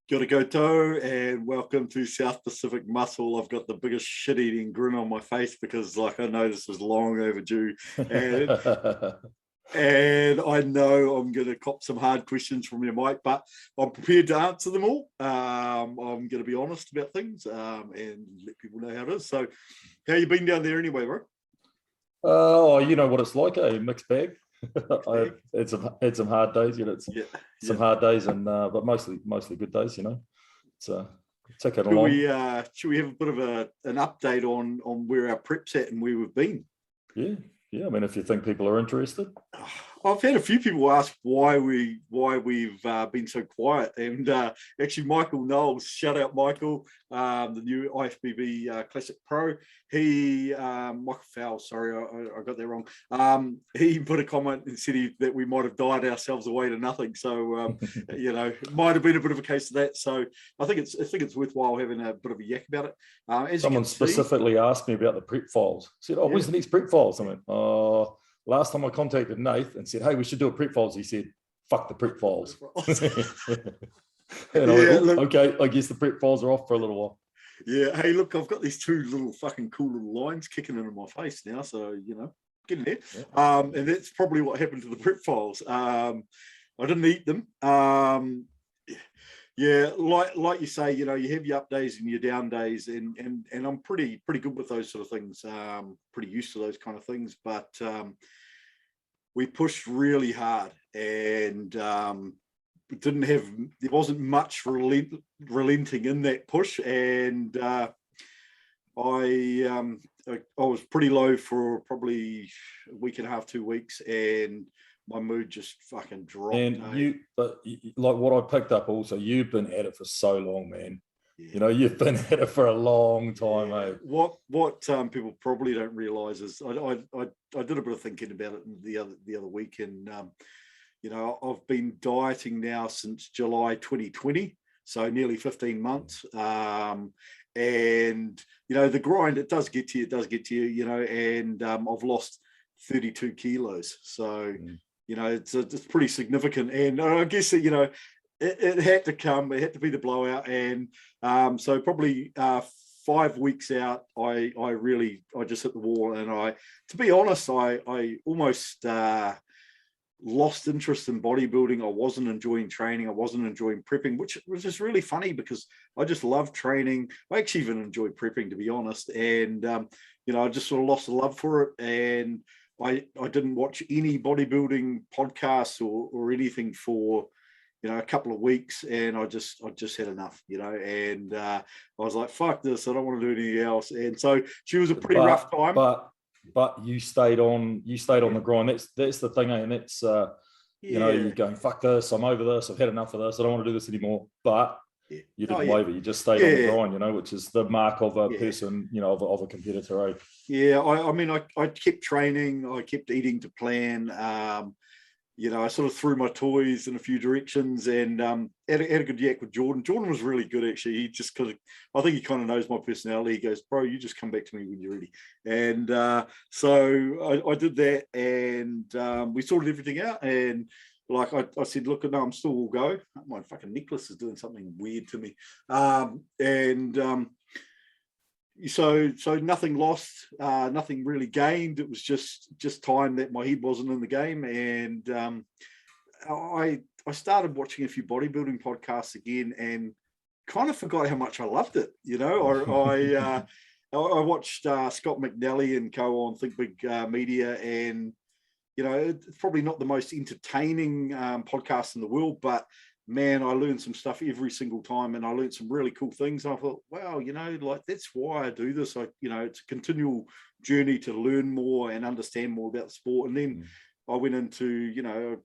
Kia ora koutou, and welcome to South Pacific Muscle. I've got the biggest shit-eating grin on my face because, I know this is long overdue, and and I know I'm going to cop some hard questions from you, Mike, but I'm prepared to answer them all. I'm going to be honest about things and let people know how it is. So, how you been down there anyway, bro? Oh, you know what it's like, a mixed bag. It's some hard days, some hard days, and but mostly good days, It's ticking along. Should we have a bit of an update on where our prep's at and where we've been? Yeah. I mean, if you think people are interested. I've had a few people ask why we've been so quiet, and actually Michael Knowles, shout out Michael, the new IFBB Classic Pro. He Michael Fowles, sorry, I got that wrong. He put a comment and said that we might have died ourselves away to nothing. So it might have been a bit of a case of that. So I think it's worthwhile having a bit of a yak about it. Someone specifically asked me about the prep files. Said, "Oh, where's the next prep files?" I went, "Oh." Last time I contacted Nath and said, "Hey, we should do a prep files," he said, "Fuck the prep files." And I went, okay, I guess the prep files are off for a little while. Yeah. Hey, look, I've got these two little fucking cool little lines kicking into my face now. So, getting there. Yeah. And that's probably what happened to the prep files. I didn't eat them. Yeah, like you say, you have your up days and your down days, and I'm pretty good with those sort of things. Pretty used to those kind of things, but we pushed really hard, and there wasn't much relenting in that push, and I was pretty low for probably a week and a half, 2 weeks, and my mood just fucking dropped. And but like what I picked up also, you've been at it for so long, man. Yeah. You've been at it for a long time, mate. What people probably don't realize is I did a bit of thinking about it the other week, and I've been dieting now since July 2020, so nearly 15 months. And the grind, it does get to you, and I've lost 32 kilos. So it's pretty significant, and I guess that it had to come. It had to be the blowout, and so probably 5 weeks out, I just hit the wall, and to be honest, I almost lost interest in bodybuilding. I wasn't enjoying training. I wasn't enjoying prepping, which was just really funny because I just love training. I actually even enjoy prepping, to be honest, and I just sort of lost the love for it, and I didn't watch any bodybuilding podcasts or anything for a couple of weeks, and I just had enough, and I was like, fuck this, I don't want to do anything else. And so she was a pretty rough time. But you stayed on the grind. That's the thing, and it's you're going, fuck this, I'm over this, I've had enough of this, I don't want to do this anymore. But you didn't waver, you just stayed on the grind, which is the mark of a person, of a competitor. Yeah, I mean, I kept training, I kept eating to plan. I sort of threw my toys in a few directions, and had a good yak with Jordan. Jordan was really good, actually. He just I think he kind of knows my personality. He goes, "Bro, you just come back to me when you're ready." And so I did that, and we sorted everything out. And like I said, look, no, I'm still will go. My fucking necklace is doing something weird to me. So nothing lost, nothing really gained. It was just time that my head wasn't in the game, and I started watching a few bodybuilding podcasts again, and kind of forgot how much I loved it. I watched Scott McNally and co on Think Big Media, and it's probably not the most entertaining podcast in the world, but man, I learned some stuff every single time, and I learned some really cool things. And I thought, wow, that's why I do this. It's a continual journey to learn more and understand more about the sport. And then I went into,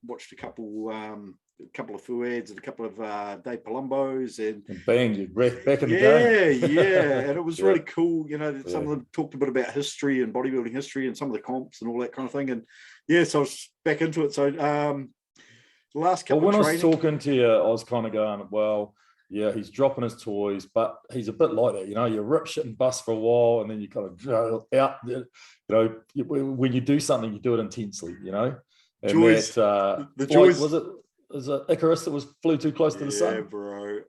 watched a couple of Fuads and a couple of Dave Palombos, and bang, you're back in the game. Yeah. And it was really cool. Some of them talked a bit about history and bodybuilding history and some of the comps and all that kind of thing. And so I was back into it. So, last couple when of I was talking to you, I was kind of going, well, yeah, he's dropping his toys, but he's a bit like that, you rip shit and bust for a while, and then you kind of out, when you do something, you do it intensely, And Joys, that, the joys, was it is it Icarus that flew too close to the sun? Yeah, bro.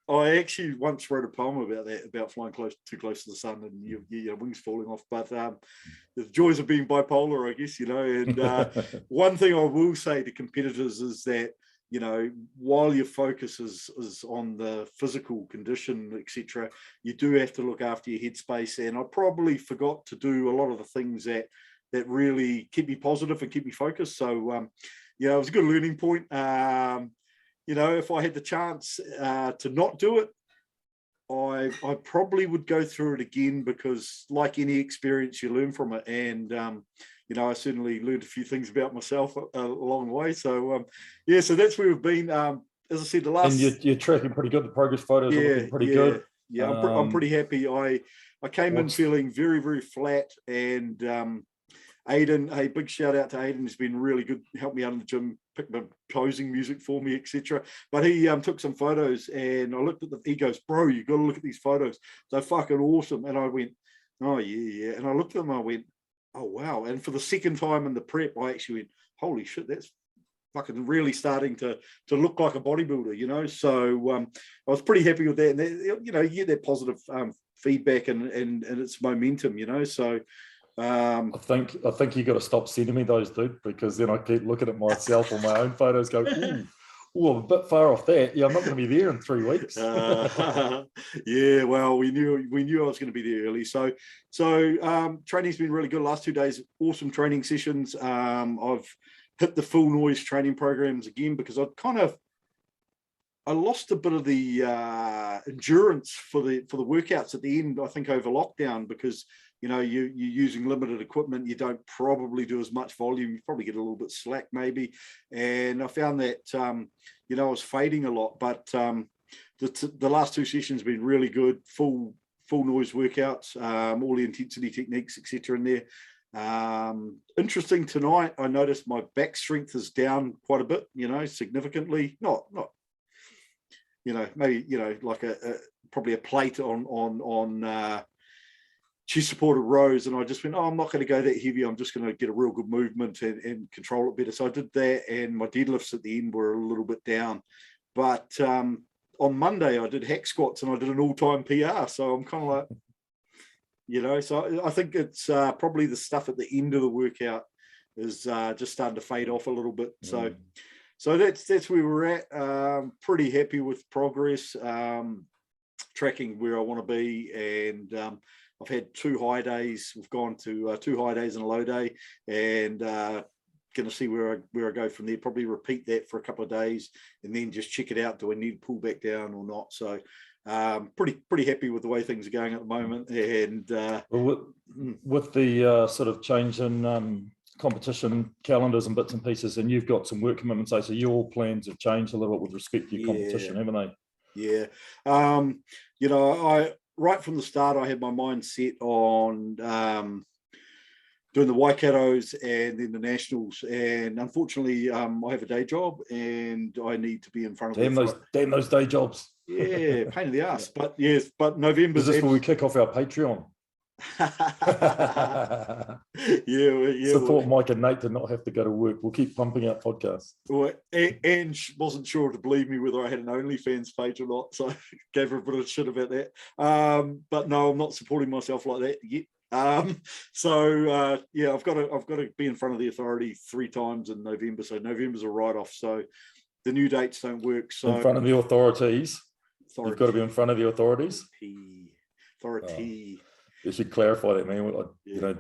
I actually once wrote a poem about that, about flying too close to the sun and your wings falling off. But the joys of being bipolar, I guess, And one thing I will say to competitors is that, while your focus is on the physical condition, etc., you do have to look after your headspace. And I probably forgot to do a lot of the things that really keep me positive and keep me focused. So, it was a good learning point. If I had the chance to not do it, I probably would go through it again, because like any experience, you learn from it. And, I certainly learned a few things about myself along the way. So, so that's where we've been. As I said, the last... And you're tracking pretty good. The progress photos are looking pretty good. Yeah, I'm pretty happy. I came in feeling very, very flat. And Aiden, a big shout out to Aiden, has been really good, helped me out in the gym, picked my posing music for me, etc. But he took some photos, and I looked at he goes, bro, you got to look at these photos. They're fucking awesome. And I went, oh, yeah. And I looked at them, I went, oh, wow. And for the second time in the prep, I actually went, holy shit, that's fucking really starting to look like a bodybuilder, So I was pretty happy with that. And, you get that positive feedback and its momentum, So... I think you got to stop sending me those, dude, because then I keep looking at myself on my own photos, go, ooh, I'm a bit far off that. Yeah, I'm not going to be there in 3 weeks. Yeah, well, we knew I was going to be there early. So training's been really good. Last 2 days, awesome training sessions. I've hit the full noise training programs again, because I lost a bit of the endurance for the workouts at the end, I think, over lockdown, because you're using limited equipment. You don't probably do as much volume. You probably get a little bit slack maybe. And I found that, I was fading a lot. But the last 2 sessions have been really good, full noise workouts, all the intensity techniques, etc. in there. Interesting, tonight, I noticed my back strength is down quite a bit, significantly. Not maybe, like probably a plate on chest supported rows, and I just went, I'm not going to go that heavy. I'm just going to get a real good movement and control it better. So I did that, and my deadlifts at the end were a little bit down. But on Monday, I did hack squats, and I did an all-time PR. So I'm kind of like, so I think it's probably the stuff at the end of the workout is just starting to fade off a little bit. So that's where we're at. Pretty happy with progress, tracking where I want to be, and I've had 2 high days. We've gone to 2 high days and a low day, and going to see where I go from there. Probably repeat that for a couple of days, and then just check it out. Do I need to pull back down or not? So pretty happy with the way things are going at the moment. And with the sort of change in competition calendars and bits and pieces, and you've got some work commitments, so your plans have changed a little bit with respect to your competition, haven't they? Yeah. Right from the start, I had my mind set on doing the Waikatos and then the Nationals. And unfortunately, I have a day job, and I need to be in front of damn those day jobs. Yeah, pain in the ass. But yes, but November. Is this where we kick off our Patreon? Support Mike and Nate to not have to go to work. We'll keep pumping out podcasts. Well, and wasn't sure to believe me whether I had an OnlyFans page or not, so I gave her a bit of shit about that. But no, I'm not supporting myself like that yet. I've got to be in front of the authority 3 times in November. So November's a write-off. So the new dates don't work. So in front of the authorities. You've got to be in front of the authorities. Authority. You should clarify that, man.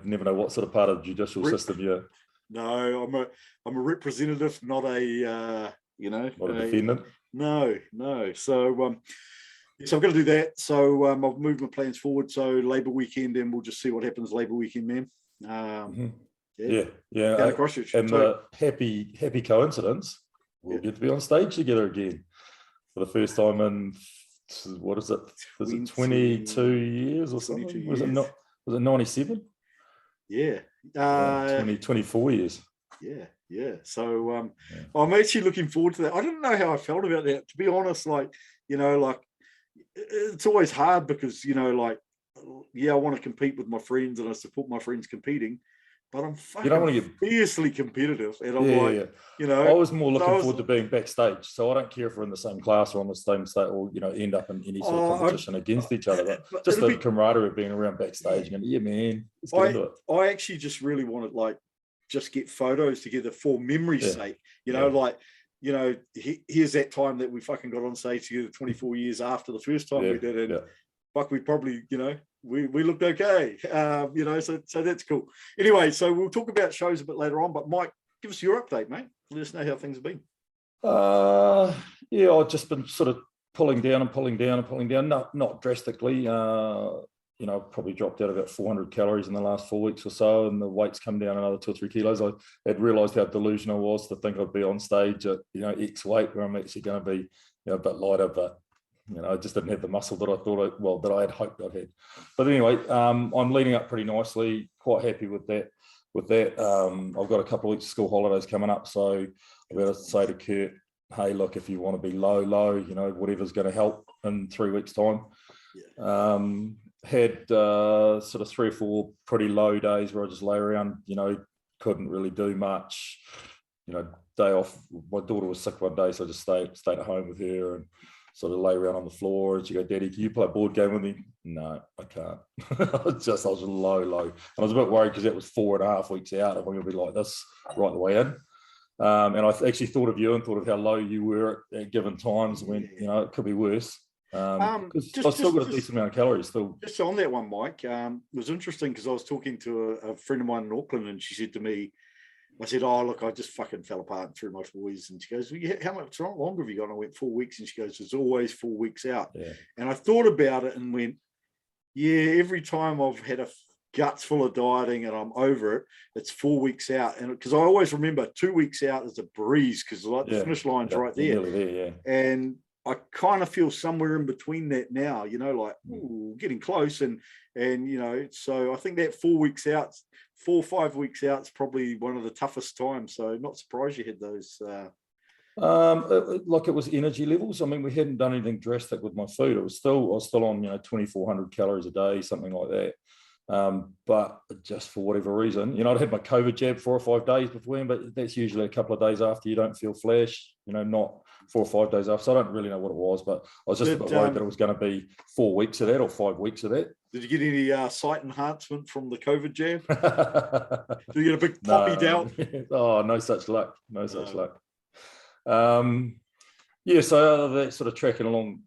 Never know what sort of part of the judicial system you're. No, I'm a representative, not a not a defendant. No. So I'm going to do that. So I've moved my plans forward. So Labour weekend, and we'll just see what happens Labour weekend, man. Yeah. And the happy coincidence, we'll get to be on stage together again for the first time in. What is it? Was it 22 years or something? Was it not? Was it 97? Yeah. 24 years. Yeah. So I'm actually looking forward to that. I don't know how I felt about that, to be honest. It's always hard because I want to compete with my friends and I support my friends competing, but I'm You fucking don't want to get fiercely competitive. And I'm yeah, like, yeah. you know, I was more looking forward to being backstage. So I don't care if we're in the same class or on the same state or, you know, end up in any sort of competition against each other. But just the camaraderie of being around backstage and yeah, man, let's get into it. I actually just really wanted like just get photos together for memory's sake. You know, like, you know, here's that time that we fucking got on stage together 24 years after the first time we did it. And fuck, we probably, you know, we looked okay. You know, so that's cool. Anyway, so we'll talk about shows a bit later on, but Mike, give us your update, mate. Let us know how things have been. Yeah, I've just been sort of pulling down, not drastically. You know, I've probably dropped out about 400 calories in the last 4 weeks or so, and the weight's come down another 2 or 3 kilos. I had realised how delusional I was to think I'd be on stage at, you know, X weight where I'm actually going to be, you know, a bit lighter, but you know, I just didn't have the muscle that I thought that I had hoped I'd had. But anyway, I'm leading up pretty nicely. Quite happy with that. I've got a couple of weeks of school holidays coming up, so I've got to say to Kurt, hey, look, if you want to be low, you know, whatever's going to help in 3 weeks' time. Had sort of 3 or 4 pretty low days where I just lay around, you know, couldn't really do much. You know, day off. My daughter was sick one day, so I just stayed at home with her and sort of lay around on the floor. And she go, Daddy, can you play a board game with me? No, I can't. I was low. And I was a bit worried because that was 4.5 weeks out. I'm going to be like this right the way in. And I actually thought of you and thought of how low you were at given times when, you know, it could be worse. Because I've still got a decent amount of calories still. Just on that one, Mike, it was interesting because I was talking to a friend of mine in Auckland, and she said to me, I said, oh, look, I just fucking fell apart and threw my 4 weeks. And she goes, well, how much longer have you got? And I went 4 weeks. And she goes, it's always 4 weeks out. Yeah. And I thought about it and went, yeah, every time I've had a guts full of dieting and I'm over it, it's 4 weeks out. And because I always remember 2 weeks out is a breeze because like the finish line's right there. And I kind of feel somewhere in between that now, you know, like ooh, getting close. And, you know, so I think that 4 weeks out, 4 or 5 weeks out is probably one of the toughest times. So not surprised you had those. Like it was energy levels. I mean, we hadn't done anything drastic with my food. I was still on, you know, 2,400 calories a day, something like that. But just for whatever reason, you know, I'd had my COVID jab 4 or 5 days before, but that's usually a couple of days after you don't feel flash, you know, not 4 or 5 days after. So I don't really know what it was, but I was just a bit worried that it was going to be 4 weeks of that or 5 weeks of that. Did you get any sight enhancement from the COVID jab? Did you get a big poppy down? Oh, no such luck. No such luck. Yeah, so that's sort of tracking along,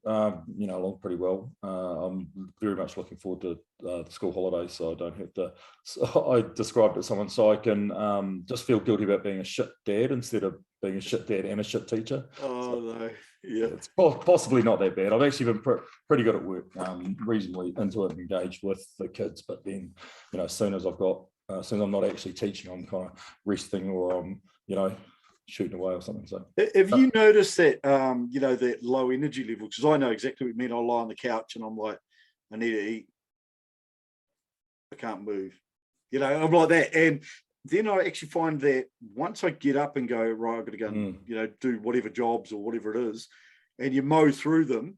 you know, along pretty well. I'm very much looking forward to the school holidays, so I don't have to. So I described it to someone so I can just feel guilty about being a shit dad instead of being a shit dad and a shit teacher. Oh, no. Yeah. It's possibly not that bad. I've actually been pretty good at work, reasonably into it and engaged with the kids, but then, you know, as soon as I'm not actually teaching, I'm kind of resting or I'm, you know, shooting away or something. So have you noticed that you know, that low energy level? Because I know exactly what you mean. I lie on the couch and I'm like, I need to eat, I can't move, you know, I'm like that. And then I actually find that once I get up and go, right, I've got to go and, you know, do whatever jobs or whatever it is, and you mow through them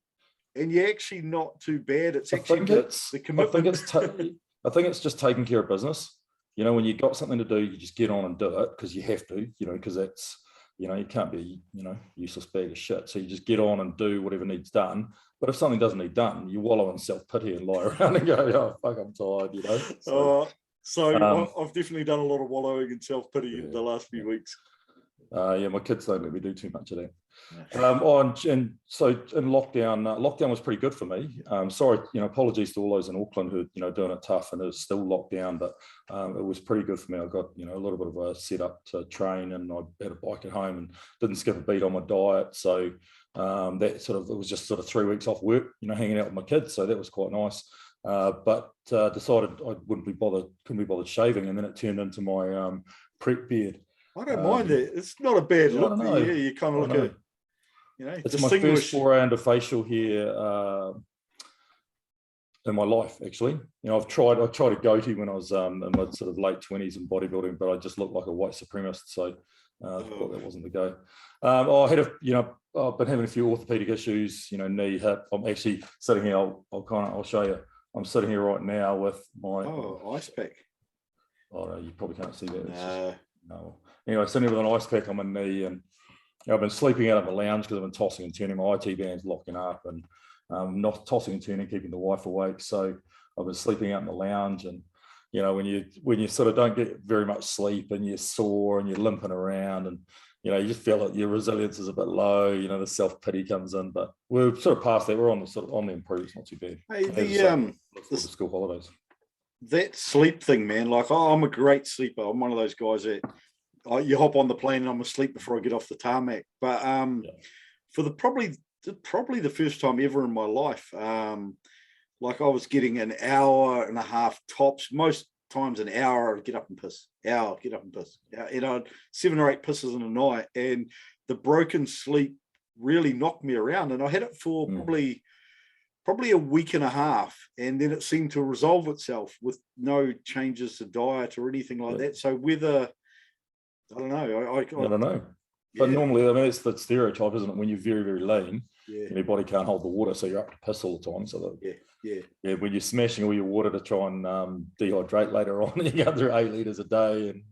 and you're actually not too bad. It's actually the commitment. I think it's just taking care of business. You know, when you've got something to do, you just get on and do it because you have to, you know, because that's, you know, you can't be, you know, useless bag of shit. So you just get on and do whatever needs done. But if something doesn't need done, you wallow in self-pity and lie around and go, oh, fuck, I'm tired, you know. So I've definitely done a lot of wallowing in self-pity in the last few weeks. Yeah, my kids don't let me do too much of that. And so in lockdown was pretty good for me. Sorry, you know, apologies to all those in Auckland who, you know, doing it tough and it's still locked down, but it was pretty good for me. I got, you know, a little bit of a setup to train and I had a bike at home and didn't skip a beat on my diet. So that sort of, it was just sort of 3 weeks off work, you know, hanging out with my kids. So that was quite nice. But decided I couldn't be bothered shaving, and then it turned into my prep beard. I don't mind that. It's not a bad look. Yeah, you kind of look at, you know, it's my first foray into facial hair in my life, actually. You know, I tried a goatee when I was in my sort of late 20s in bodybuilding, but I just looked like a white supremacist, so I thought that wasn't the go. I've been having a few orthopedic issues, you know, knee, hip. I'm actually sitting here, I'll show you. I'm sitting here right now with my ice pack. Oh no, you probably can't see that. No. Anyway, sitting with an ice pack on my knee, and I've been sleeping out of the lounge because I've been tossing and turning. My IT band's locking up, and not tossing and turning, keeping the wife awake. So I've been sleeping out in the lounge, and when you sort of don't get very much sleep and you're sore and you're limping around, and you just feel like your resilience is a bit low. The self-pity comes in, but we're sort of past that. We're on the improve. It's not too bad. Hey, the school holidays. That sleep thing, man. Like, I'm a great sleeper. I'm one of those guys that you hop on the plane and I'm asleep before I get off the tarmac. But for the probably the first time ever in my life, like I was getting an hour and a half tops. Most times an hour, I'd get up and piss. 7 or 8 pisses in a night, and the broken sleep really knocked me around. And I had it for probably a week and a half, and then it seemed to resolve itself with no changes to diet or anything like that. So whether I don't know, I don't know. But normally, I mean, it's the stereotype, isn't it? When you're very, very lean, your body can't hold the water, so you're up to piss all the time. So that, when you're smashing all your water to try and dehydrate later on, you go through 8 liters a day, and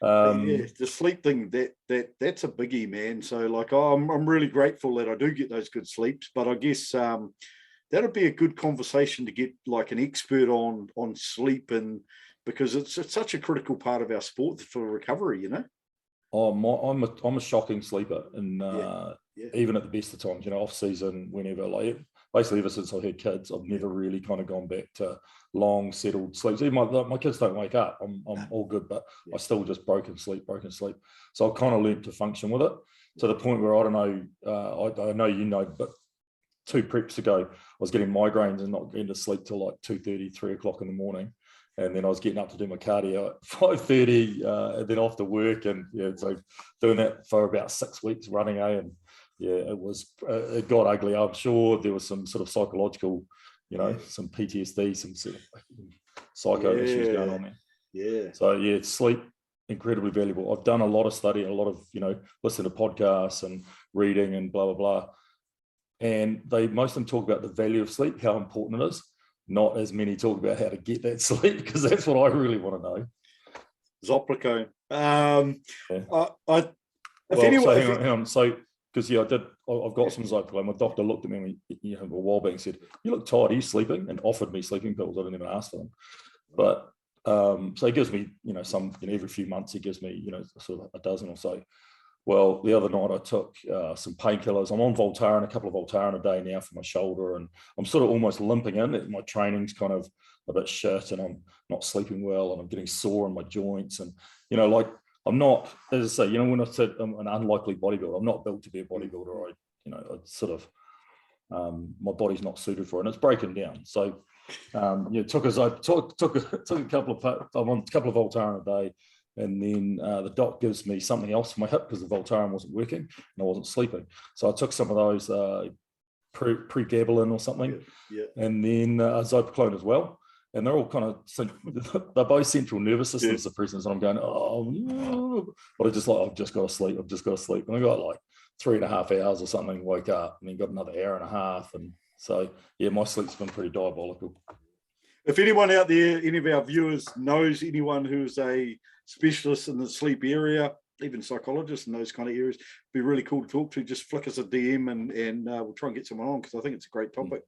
the sleep thing, that's a biggie, man. So like, I'm really grateful that I do get those good sleeps, but I guess that'll be a good conversation to get like an expert on sleep, and because it's such a critical part of our sport for recovery, I'm a shocking sleeper, and even at the best of times, off season, whenever, like basically ever since I had kids, I've never really kind of gone back to long settled sleeps. Even my kids don't wake up, I'm all good, but I still just broken sleep. So I kind of learned to function with it to the point where I don't know, I know but 2 preps ago, I was getting migraines and not getting to sleep till like 2:30, 3 o'clock in the morning. And then I was getting up to do my cardio at 5:30, and then off to work, and so doing that for about 6 weeks running, and it got ugly. I'm sure there was some sort of psychological, some PTSD, some sort of psycho issues going on there. Yeah. So sleep incredibly valuable. I've done a lot of study, a lot of listen to podcasts and reading and blah blah blah, and most of them talk about the value of sleep, how important it is. Not as many talk about how to get that sleep, because that's what I really want to know. Zoplicone. Hang on. So, because I've got some Zoplicone. My doctor looked at me a while back and said, "You look tired. Are you sleeping?" And offered me sleeping pills. I didn't even ask for them. But so he gives me, some every few months he gives me, sort of a dozen or so. Well, the other night I took some painkillers. I'm on Voltaren, a couple of Voltaren a day now for my shoulder, and I'm sort of almost limping in. My training's kind of a bit shit, and I'm not sleeping well, and I'm getting sore in my joints. And, like, I'm not, as I say, when I said I'm an unlikely bodybuilder, I'm not built to be a bodybuilder. I sort of, my body's not suited for it, and it's breaking down. So, took a couple of, I'm on a couple of Voltaren a day. And then the doc gives me something else for my hip because the Voltaren wasn't working and I wasn't sleeping. So I took some of those pregabalin or something, and then Zopiclone as well. And they're all kind of, they're both central nervous system suppressants. And I'm going, but I've just got to sleep. And I got like 3.5 hours or something, woke up, and then got another hour and a half. And so, my sleep's been pretty diabolical. If anyone out there, any of our viewers knows anyone who's a specialist in the sleep area, even psychologists in those kind of areas, be really cool to talk to. Just flick us a DM and we'll try and get someone on, because I think it's a great topic.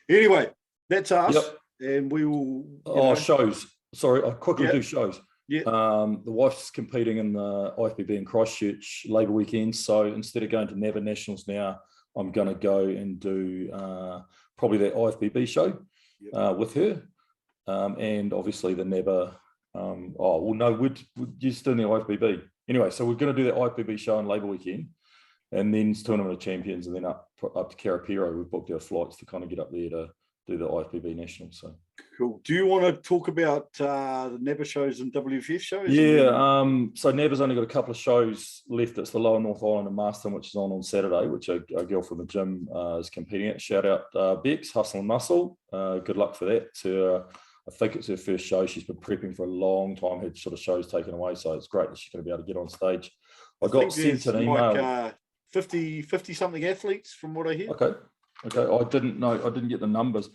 Anyway, that's us, and we will. Shows. Sorry, I'll quickly do shows. The wife's competing in the IFBB in Christchurch Labour weekend, so instead of going to NABA Nationals now, I'm going to go and do probably that IFBB show with her, and obviously the NABA. We're just doing the IFBB anyway. So we're going to do the IFBB show on Labour weekend, and then it's Tournament of Champions, and then up to Karapiro. We've booked our flights to kind of get up there to do the IFBB Nationals. So cool. Do you want to talk about the NABA shows and WFF shows? So NABA's only got a couple of shows left. It's the Lower North Island and Marston, which is on Saturday, which a girl from the gym is competing at. Shout out Bex, Hustle and Muscle. Good luck for that. I think it's her first show. She's been prepping for a long time, had sort of shows taken away, so it's great that she's going to be able to get on stage. I got sent an email. Like 50 something athletes from what I hear. Okay. I didn't know. I didn't get the numbers.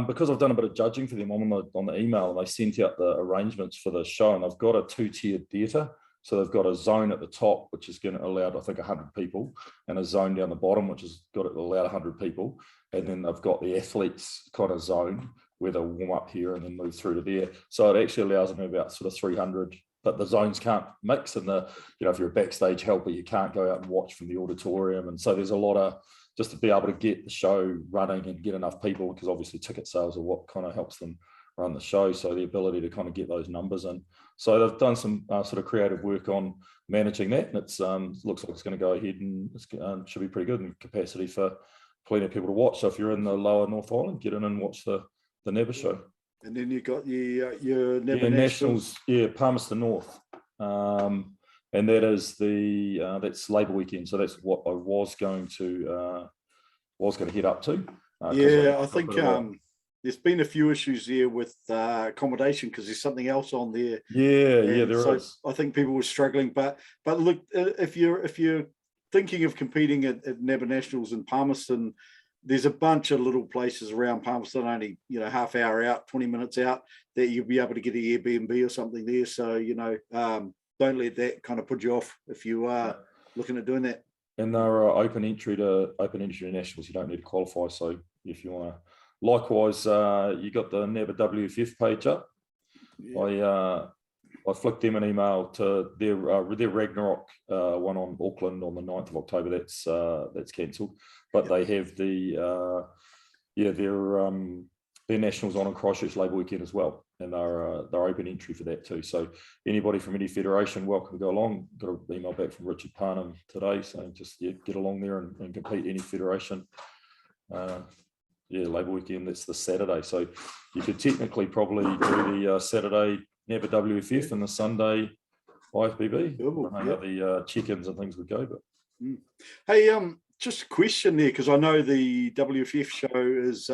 Because I've done a bit of judging for them on the email, and they sent out the arrangements for the show, and they've got a 2-tiered theatre. So they've got a zone at the top, which is going to allow, I think, 100 people, and a zone down the bottom, which has got it allowed 100 people. And then they've got the athletes kind of zone where they'll warm up here and then move through to there. So it actually allows them about sort of 300, but the zones can't mix. And if you're a backstage helper, you can't go out and watch from the auditorium. And so there's a lot of, just to be able to get the show running and get enough people, because obviously ticket sales are what kind of helps them run the show. So the ability to kind of get those numbers in. So they've done some sort of creative work on managing that, and it's looks like it's going to go ahead and it should be pretty good, and capacity for plenty of people to watch. So if you're in the lower North Island, get in and watch the NEBA show. And then you got your NEBA Nationals, Palmerston North, and that is that's Labour weekend. So that's what I was going to head up to. I think there's been a few issues there with accommodation, because there's something else on there. There is. I think people were struggling, but look, if you're thinking of competing at NEBA Nationals in Palmerston, there's a bunch of little places around Palmerston, only half hour out, 20 minutes out, that you'll be able to get an Airbnb or something there. So don't let that kind of put you off if you are looking at doing that. And they're open entry to nationals. You don't need to qualify. So if you want to. Likewise, you got the NEBA WFF page up. Yeah. I flicked them an email to their Ragnarok one on Auckland on the 9th of October. That's cancelled, but they have their nationals on Christchurch Labour weekend as well, and they're open entry for that too. So anybody from any federation, welcome to go along. Got an email back from Richard Parnham today saying just get along there and compete any federation. Labour weekend, that's the Saturday. So you could technically probably do the Saturday NEBA WFF and the Sunday IFBB. I don't know how the check-ins and things would go, but hey, just a question there, because I know the WFF show is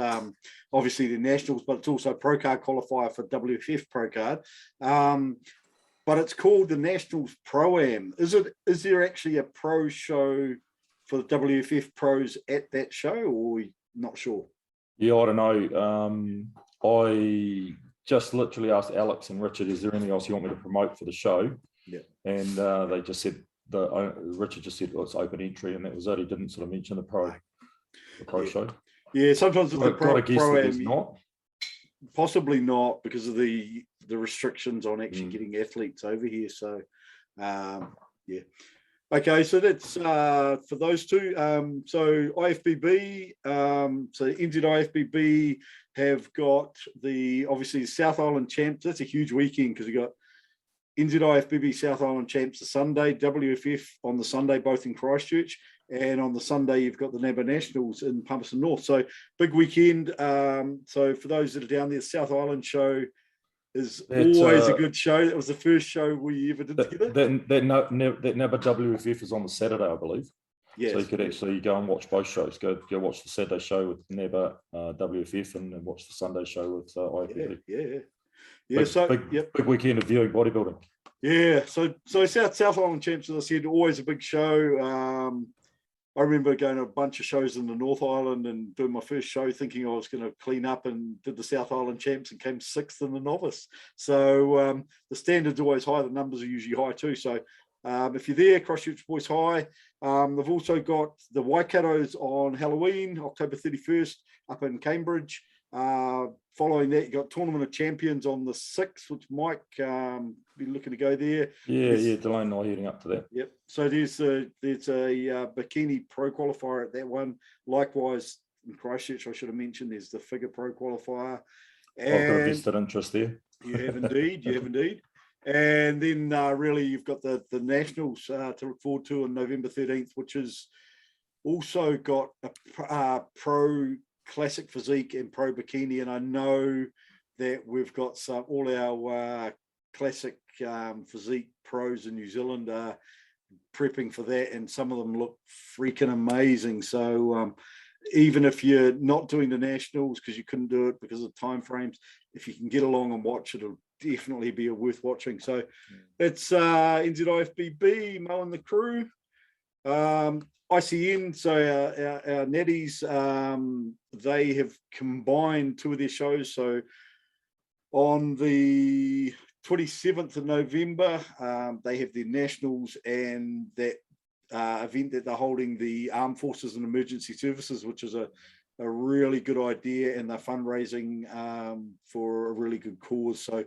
obviously the nationals, but it's also a pro card qualifier for WFF pro card. But it's called the Nationals Pro-Am. Is there actually a pro show for the WFF pros at that show, or not sure? Yeah, I don't know. I just literally asked Alex and Richard, is there anything else you want me to promote for the show? Yeah. And they just said, Richard just said, it's open entry, and that was it. He didn't sort of mention the pro show. Yeah, sometimes with the pro-am, not. Possibly not, because of the restrictions on actually getting athletes over here. So, Okay, so that's for those two. So IFBB, so NZ IFBB have got obviously the South Island Champs. That's a huge weekend, because we got NZ IFBB South Island Champs the Sunday, WFF on the Sunday, both in Christchurch, and on the Sunday you've got the NEBA Nationals in Palmerston North. So big weekend. So for those that are down there, the South Island show is always a good show. That was the first show we ever did together. That NEBA WFF is on the Saturday, I believe. Yes. So you could actually go and watch both shows. Go watch the Saturday show with NEBA WFF and watch the Sunday show with IFBB. Big weekend of viewing bodybuilding. Yeah, so South Island Champs, as I said, always a big show. I remember going to a bunch of shows in the North Island and doing my first show thinking I was going to clean up, and did the South Island Champs and came 6th in the novice. So the standard's always high. The numbers are usually high too. So if you're there, Christchurch Boys High. They've also got the Waikatos on Halloween, October 31st, up in Cambridge. Following that, you got Tournament of Champions on the 6th, which Mike be looking to go there. Delane and I heading up to that. Yep. So there's a bikini pro qualifier at that one. Likewise in Christchurch, I should have mentioned, there's the figure pro qualifier. And I've got a vested interest there. You have indeed. And then really you've got the nationals to look forward to on November 13th, which is also got a pro classic physique and pro bikini. And I know that we've got all our classic physique pros in New Zealand are prepping for that, and some of them look freaking amazing. So even if you're not doing the nationals because you couldn't do it because of time frames, if you can get along and watch, it'll definitely be worth watching. So it's NZIFBB, Mo and the crew. ICN, so our Natties, they have combined two of their shows. So on the 27th of November, they have their nationals and that event that they're holding, the Armed Forces and Emergency Services, which is a really good idea, and they're fundraising for a really good cause. So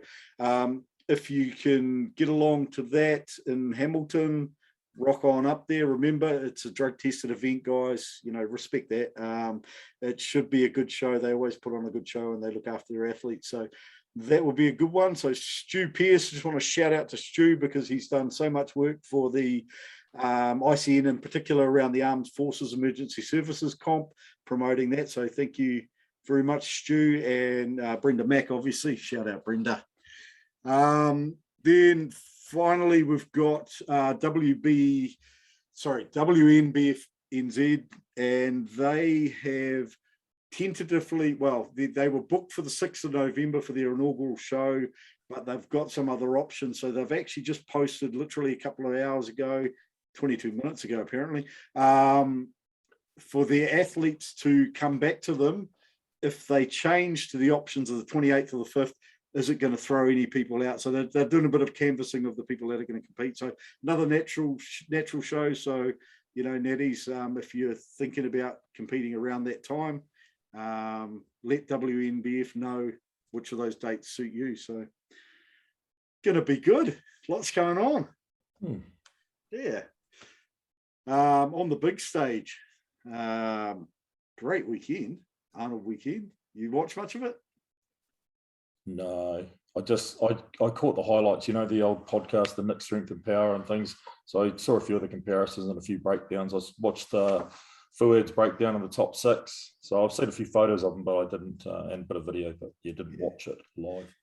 if you can get along to that in Hamilton, rock on up there. Remember, it's a drug tested event, guys. You know, respect that. It should be a good show. They always put on a good show and they look after their athletes. So that would be a good one. So Stu Pearce, just want to shout out to Stu because he's done so much work for the ICN in particular around the Armed Forces Emergency Services comp, promoting that. So thank you very much, Stu, and Brenda Mack, obviously. Shout out, Brenda. Then finally, we've got WNBF NZ, and they have tentatively, well, they were booked for the 6th of November for their inaugural show, but they've got some other options. So they've actually just posted literally a couple of hours ago, 22 minutes ago, apparently, for their athletes to come back to them. If they change to the options of the 28th or the 5th, is it going to throw any people out? So they're doing a bit of canvassing of the people that are going to compete. So another natural show. So, you know, Natties, if you're thinking about competing around that time, let WNBF know which of those dates suit you. So going to be good. Lots going on. Yeah. On the big stage, great weekend, Arnold weekend. You watch much of it? No, I caught the highlights, you know, the old podcast, the Mixed Strength and Power and things. So I saw a few of the comparisons and a few breakdowns. I watched Fuad's breakdown of the top 6. So I've seen a few photos of them, but I didn't, and a bit of video, but you didn't watch it live.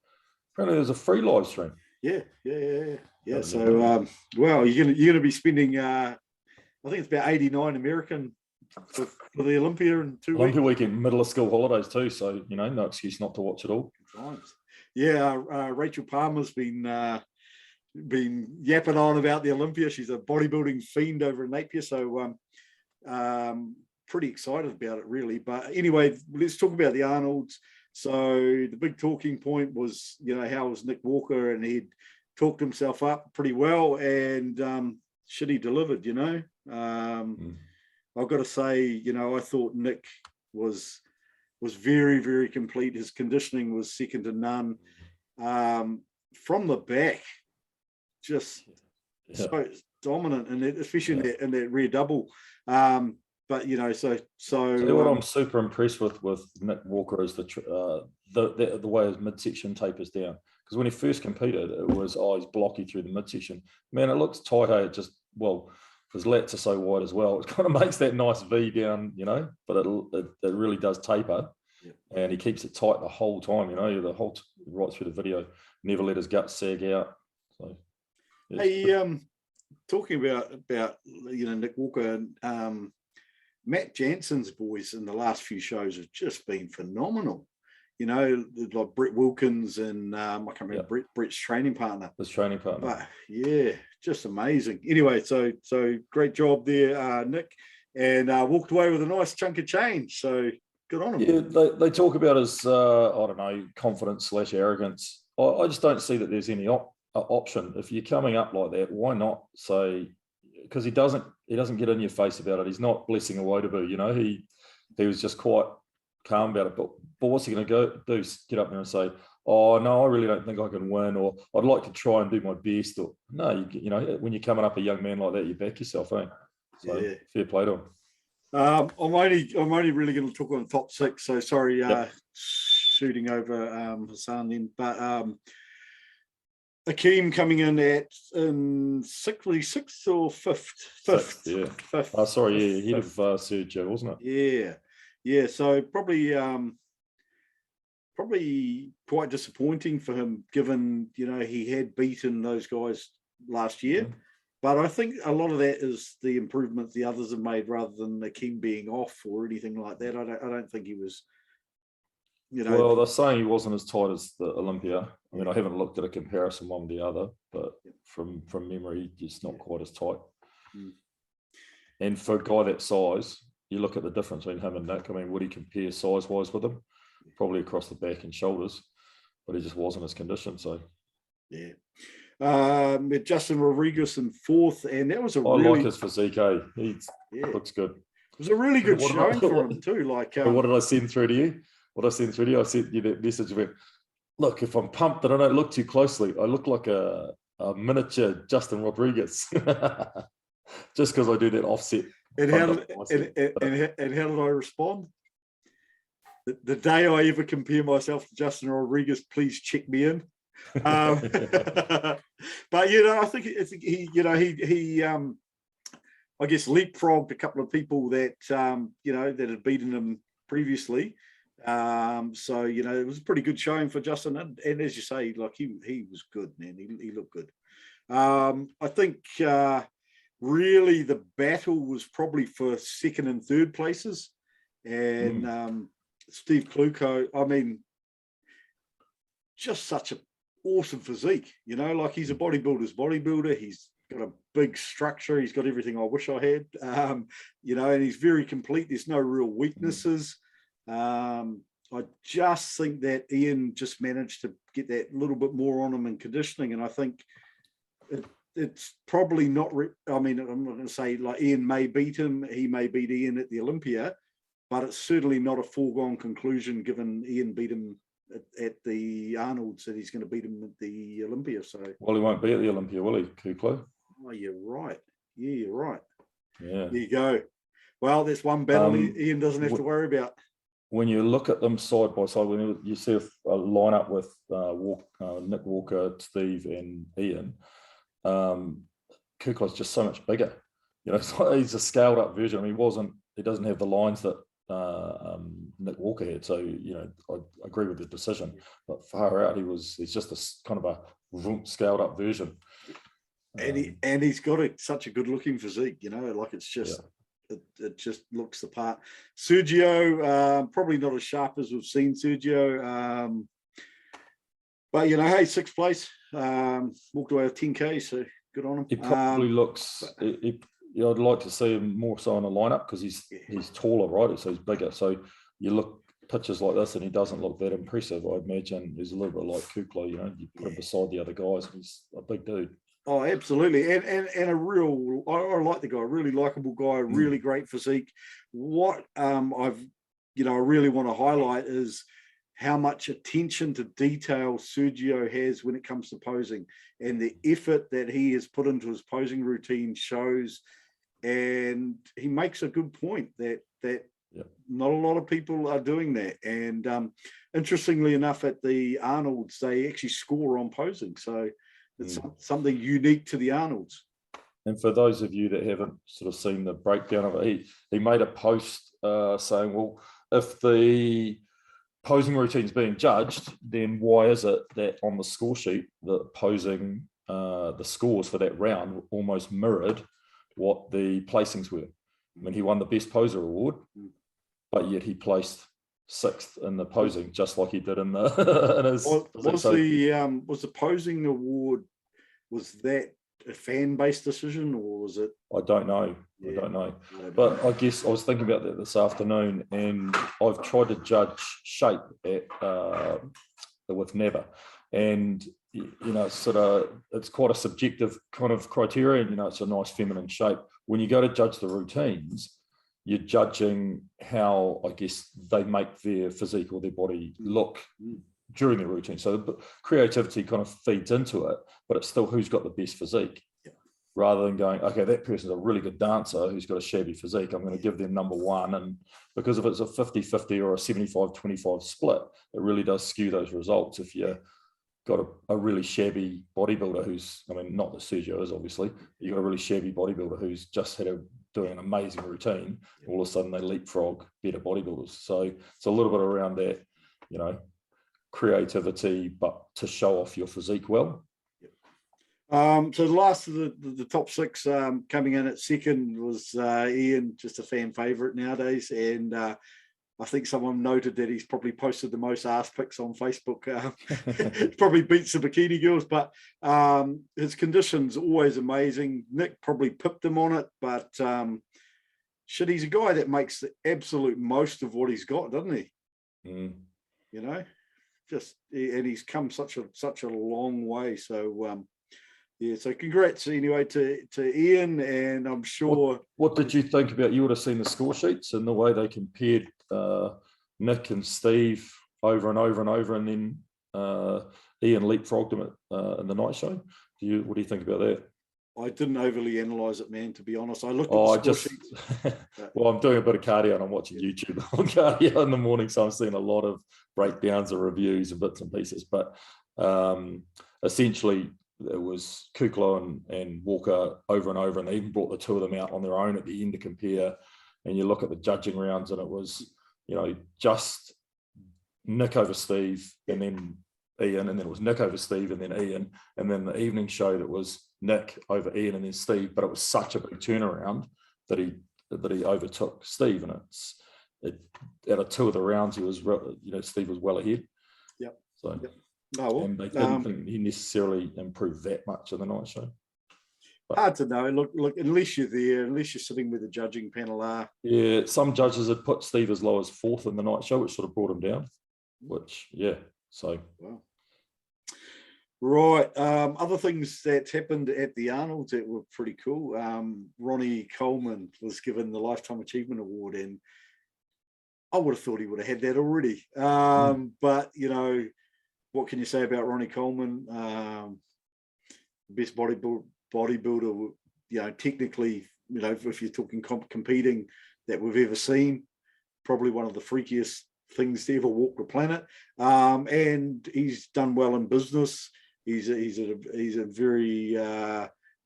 Apparently there's a free live stream. Yeah. So, well, you're gonna be spending, I think it's about 89 American for the Olympia in 2 weeks. Olympia weekend, middle of school holidays too. So, you know, no excuse not to watch it all. Yeah, Rachel Palmer's been yapping on about the Olympia. She's a bodybuilding fiend over in Napier, so pretty excited about it, really. But anyway, let's talk about the Arnolds. So the big talking point was, you know, how was Nick Walker, and he'd talked himself up pretty well, and shit, he delivered, you know. I've got to say, you know, I thought Nick was very, very complete. His conditioning was second to none. From the back, just so dominant, and especially in that rear double. But you know, so what I'm super impressed with Nick Walker is the way his midsection tapers down. Because when he first competed, it was he's blocky through the midsection. Man, it looks tight. It just his lats are so wide as well. It kind of makes that nice V down, you know, but it really does taper, and he keeps it tight the whole time, you know, right through the video. Never let his guts sag out. So, hey, talking about you know, Nick Walker, Matt Jansen's boys in the last few shows have just been phenomenal. You know, like Brett Wilkins and I can't remember Brett's training partner. His training partner. But yeah, just amazing. Anyway, so great job there, Nick, and walked away with a nice chunk of change. So good on him. Yeah, they talk about his I don't know, confidence / arrogance. I just don't see that there's any option. If you're coming up like that, why not say? Because he doesn't get in your face about it. He's not blessing a Wodabu, you know. He was just quite calm about it. But what's he going to do? Get up there and say, "Oh no, I really don't think I can win," or "I'd like to try and do my best." Or no, you know, when you're coming up a young man like that, you back yourself, eh? So fair play to him. I'm only really going to talk on the top 6. So sorry, shooting over Hassan then, but Akeem coming in in 6th or 5th? 5th. Yeah. 5th. Oh, sorry, ahead of Sergio, wasn't it? Yeah. So probably quite disappointing for him, given, you know, he had beaten those guys last year. But I think a lot of that is the improvements the others have made, rather than Akeem being off or anything like that. I don't think he was. You know, well, they're saying he wasn't as tight as the Olympia. I mean, I haven't looked at a comparison one with the other, but from memory, it's not quite as tight. And for a guy that size, you look at the difference between him and Nick. I mean, would he compare size-wise with him? Probably across the back and shoulders, but he just wasn't his condition. So, yeah. Justin Rodriguez in fourth, and that was a I really like his physique. He looks good. It was a really good showing for him too. Like, what did I send through to you? I sent you that message about, look, if I'm pumped and I don't look too closely, I look like a miniature Justin Rodriguez, just because I do that offset. And how did I respond? The day I ever compare myself to Justin Rodriguez, please check me in. But I think he I guess leapfrogged a couple of people that that had beaten him previously. So it was a pretty good showing for Justin, and as you say, like he was good, man. He looked good. I think really the battle was probably for second and third places, and Steve Kluko, I mean, just such an awesome physique, like he's a bodybuilder's bodybuilder. He's got a big structure. He's got everything I wish I had, and he's very complete. There's no real weaknesses. I just think that Ian just managed to get that little bit more on him in conditioning, and I think it's probably not. I'm not going to say like Ian may beat him. He may beat Ian at the Olympia, but it's certainly not a foregone conclusion given Ian beat him at the Arnold's that he's going to beat him at the Olympia. So, well, he won't be at the Olympia, will he, Kuklo? Oh, you're right. Yeah, you're right. Yeah. There you go. Well, that's one battle Ian doesn't have to worry about. When you look at them side by side, when you see a lineup with Nick Walker, Steve, and Ian, Kuklo's just so much bigger. He's a scaled up version. I mean, he doesn't have the lines that Nick Walker had. So, I agree with the decision. But far out, he's just a kind of a scaled up version. And he's got such a good looking physique, like it's just it just looks the part. Sergio, probably not as sharp as we've seen Sergio, but hey, sixth place, walked away with 10K, so good on him. He probably looks. I'd like to see him more so in a lineup because he's taller, right? So he's bigger. So you look pictures like this, and he doesn't look that impressive. I imagine he's a little bit like Kuklo. You put him beside the other guys, and he's a big dude. Oh, absolutely, and a real. I like the guy, a really likable guy, really great physique. What I really want to highlight is how much attention to detail Sergio has when it comes to posing, and the effort that he has put into his posing routine shows. And he makes a good point that not a lot of people are doing that. And interestingly enough, at the Arnold's, they actually score on posing. So it's something unique to the Arnold's. And for those of you that haven't sort of seen the breakdown of it, he made a post saying, well, if the posing routine is being judged, then why is it that on the score sheet, the posing, the scores for that round almost mirrored what the placings were? I mean, he won the Best Poser Award, but yet he placed sixth in the posing, just like he did in the. Was the posing award, was that a fan-based decision, or was it? I don't know. I don't know. But I guess I was thinking about that this afternoon, and I've tried to judge shape with Never, and it's quite a subjective kind of criterion. It's a nice feminine shape. When you go to judge the routines, you're judging how, I guess, they make their physique or their body look during the routine. So the creativity kind of feeds into it, but it's still who's got the best physique. Rather than going, okay, that person's a really good dancer who's got a shabby physique, I'm going to give them number one. And because if it's a 50-50 or a 75-25 split, it really does skew those results. If you got a really shabby bodybuilder who's, I mean, not that Sergio is obviously, but you've got a really shabby bodybuilder who's just doing an amazing routine, all of a sudden they leapfrog better bodybuilders. So it's a little bit around that, creativity, but to show off your physique well. So the last of the top six coming in at second was Ian, just a fan favourite nowadays, and I think someone noted that he's probably posted the most ass pics on Facebook. Probably beats the bikini girls, but his condition's always amazing. Nick probably pipped him on it, but shit, he's a guy that makes the absolute most of what he's got, doesn't he? Mm. You know, and he's come such a long way. So yeah, so congrats anyway to Ian, and I'm sure. What did you think about? You would have seen the score sheets and the way they compared Nick and Steve over and over and over, and then Ian leapfrogged him in the night show. What do you think about that? I didn't overly analyze it, man, to be honest. I looked at the score sheets. Well, I'm doing a bit of cardio and I'm watching YouTube on cardio in the morning, so I'm seeing a lot of breakdowns of reviews and bits and pieces. But essentially, it was Kuklo and Walker over and over, and they even brought the two of them out on their own at the end to compare. And you look at the judging rounds, and it was, just Nick over Steve, and then Ian, and then it was Nick over Steve, and then Ian, and then the evening show that was Nick over Ian and then Steve. But it was such a big turnaround that he overtook Steve, and out of two of the rounds, he was, Steve was well ahead. Yep. So. Yep. Oh, well, and they didn't think he necessarily improved that much in the night show. But hard to know. Look, unless you're there, unless you're sitting with the judging panel are. Yeah, some judges had put Steve as low as 4th in the night show, which sort of brought him down. So. Wow. Right. Other things that happened at the Arnold that were pretty cool. Ronnie Coleman was given the Lifetime Achievement Award, and I would have thought he would have had that already. But, what can you say about Ronnie Coleman? Best bodybuilder, technically, if you're talking competing, that we've ever seen. Probably one of the freakiest things to ever walk the planet. And he's done well in business. He's a very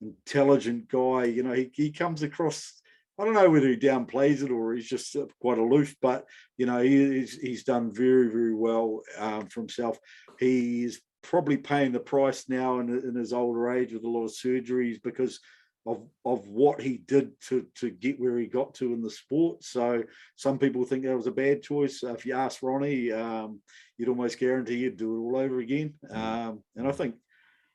intelligent guy. He comes across, I don't know whether he downplays it or he's just quite aloof, but he's done very, very well for himself. He's probably paying the price now in his older age with a lot of surgeries because of what he did to get where he got to in the sport. So some people think that was a bad choice. If you ask Ronnie, you'd almost guarantee he'd do it all over again. And I think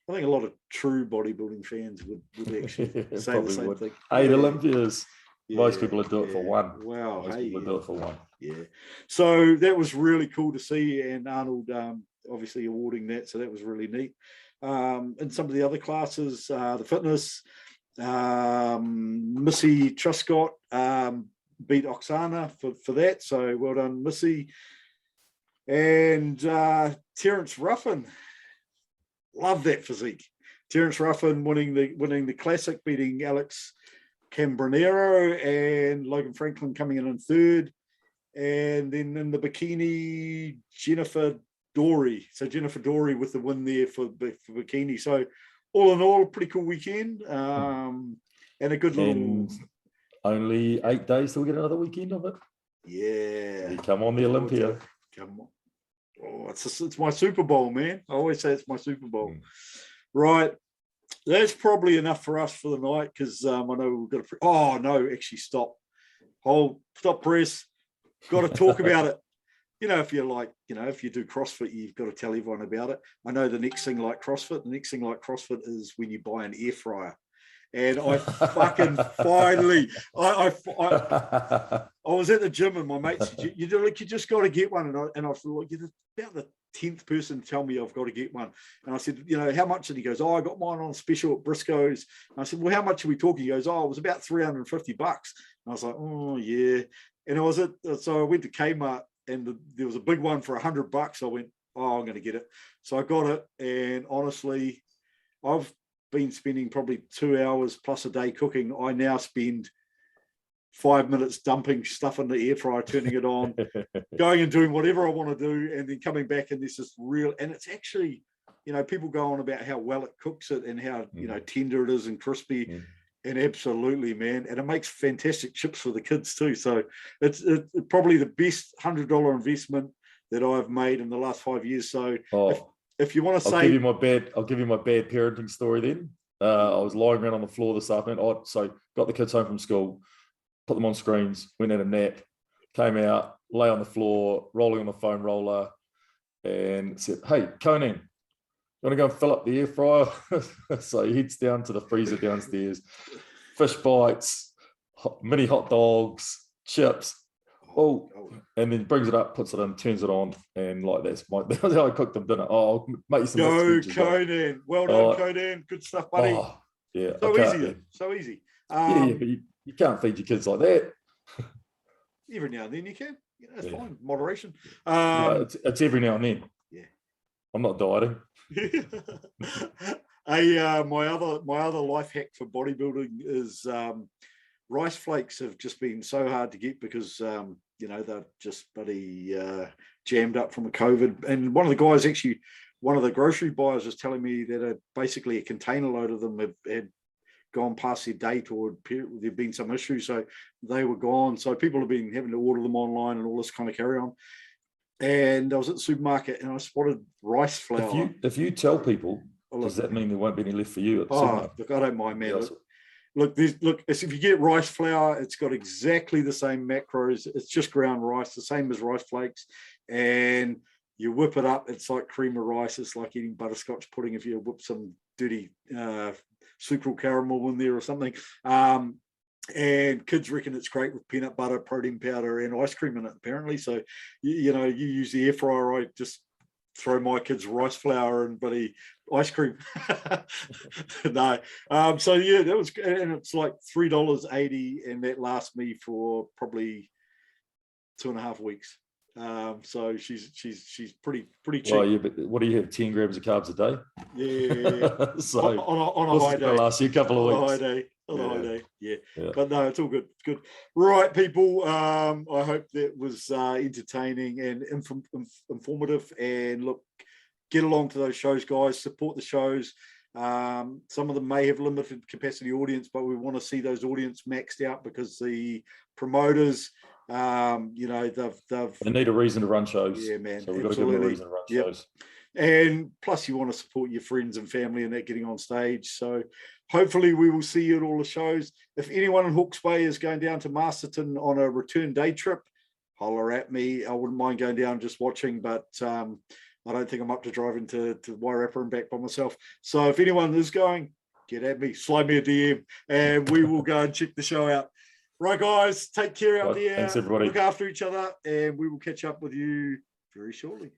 a lot of true bodybuilding fans would actually say the same thing. 8 Olympias. Most people would do it for one. Wow. Most people would do it for one. Yeah. So that was really cool to see, and Arnold obviously awarding that. So that was really neat. In some of the other classes, the fitness, Missy Truscott beat Oksana for that. So well done, Missy. And Terence Ruffin, love that physique. Terence Ruffin winning the classic, beating Alex Cambronero, and Logan Franklin coming in third. And then in the bikini, Jennifer Dory. So Jennifer Dory with the win there for bikini. So all in all, a pretty cool weekend. And a good little... And only 8 days till we get another weekend of it. Yeah. Come on, the Olympia. Come on. Oh, it's my Super Bowl, man. I always say it's my Super Bowl. Right. That's probably enough for us for the night, because I know we've got to... Oh, no, actually, stop. Stop, press. Got to talk about it. If you're like, if you do CrossFit, you've got to tell everyone about it. I know the next thing like CrossFit is when you buy an air fryer. And I fucking finally, I was at the gym and my mate said, you just got to get one. And I feel like you're about the 10th person to tell me I've got to get one. And I said, how much? And he goes, I got mine on special at Briscoe's. And I said, well, how much are we talking? He goes, it was about $350. And I was like, oh yeah. And so I went to Kmart, and there was a big one for $100. I went, I'm going to get it. So I got it. And honestly, I've been spending probably 2 hours plus a day cooking. I now spend 5 minutes dumping stuff in the air fryer, turning it on, going and doing whatever I want to do, and then coming back, and this is real. And it's actually, people go on about how well it cooks it and how, tender it is and crispy. And absolutely, man. And it makes fantastic chips for the kids too. So it's probably the best $100 investment that I've made in the last 5 years. So if you want to say... I'll give you my bad parenting story then. I was lying around on the floor this afternoon. So got the kids home from school, put them on screens, went had a nap, came out, lay on the floor, rolling on the foam roller, and said, hey, Conan, you want to go and fill up the air fryer? So he heads down to the freezer downstairs, fish bites, mini hot dogs, chips. Oh, and then brings it up, puts it in, turns it on, and like that's how I cooked them dinner. Oh, I'll make you some Go, Conan. Well done, Conan. Good stuff, buddy. Oh, yeah. So easy. So easy. Yeah, but you can't feed your kids like that. Every now and then you can. That's fine. Moderation. It's every now and then. Yeah. I'm not dieting. My other life hack for bodybuilding is rice flakes have just been so hard to get because they're just bloody jammed up from the COVID. And one of the guys, actually, one of the grocery buyers, was telling me that basically a container load of them had gone past their date, or there'd been some issue, so they were gone. So people have been having to order them online and all this kind of carry on. And I was at the supermarket and I spotted rice flour. If you tell people, does that mean there won't be any left for you at the supermarket? Look, I don't mind, man. Look, if you get rice flour, it's got exactly the same macros. It's just ground rice, the same as rice flakes. And you whip it up, it's like cream of rice. It's like eating butterscotch pudding if you whip some dirty sucral caramel in there or something. And kids reckon it's great with peanut butter, protein powder, and ice cream in it, apparently. So, you use the air fryer. I just throw my kids rice flour and bloody ice cream. No. So, yeah, that was, and it's like $3.80, and that lasts me for probably 2.5 weeks. So she's pretty cheap. Well, yeah, but what do you have? 10 grams of carbs a day? Yeah. So on a high day. Last you a couple of weeks. On a high day. Yeah. But no, it's all good. It's good. Right, people. I hope that was entertaining and informative. And look, get along to those shows, guys. Support the shows. Some of them may have limited capacity audience, but we want to see those audience maxed out because the promoters, they need a reason to run shows. Yeah, man. So we've got to give them a reason to run shows. And plus, you want to support your friends and family and that getting on stage. So hopefully we will see you at all the shows. If anyone in Hawke's Bay is going down to Masterton on a return day trip, holler at me. I wouldn't mind going down just watching, but I don't think I'm up to driving to Wairarapa and back by myself. So if anyone is going, get at me, slide me a DM, and we will go and check the show out. Right, guys, take care out there. Thanks, everybody. Look after each other, and we will catch up with you very shortly.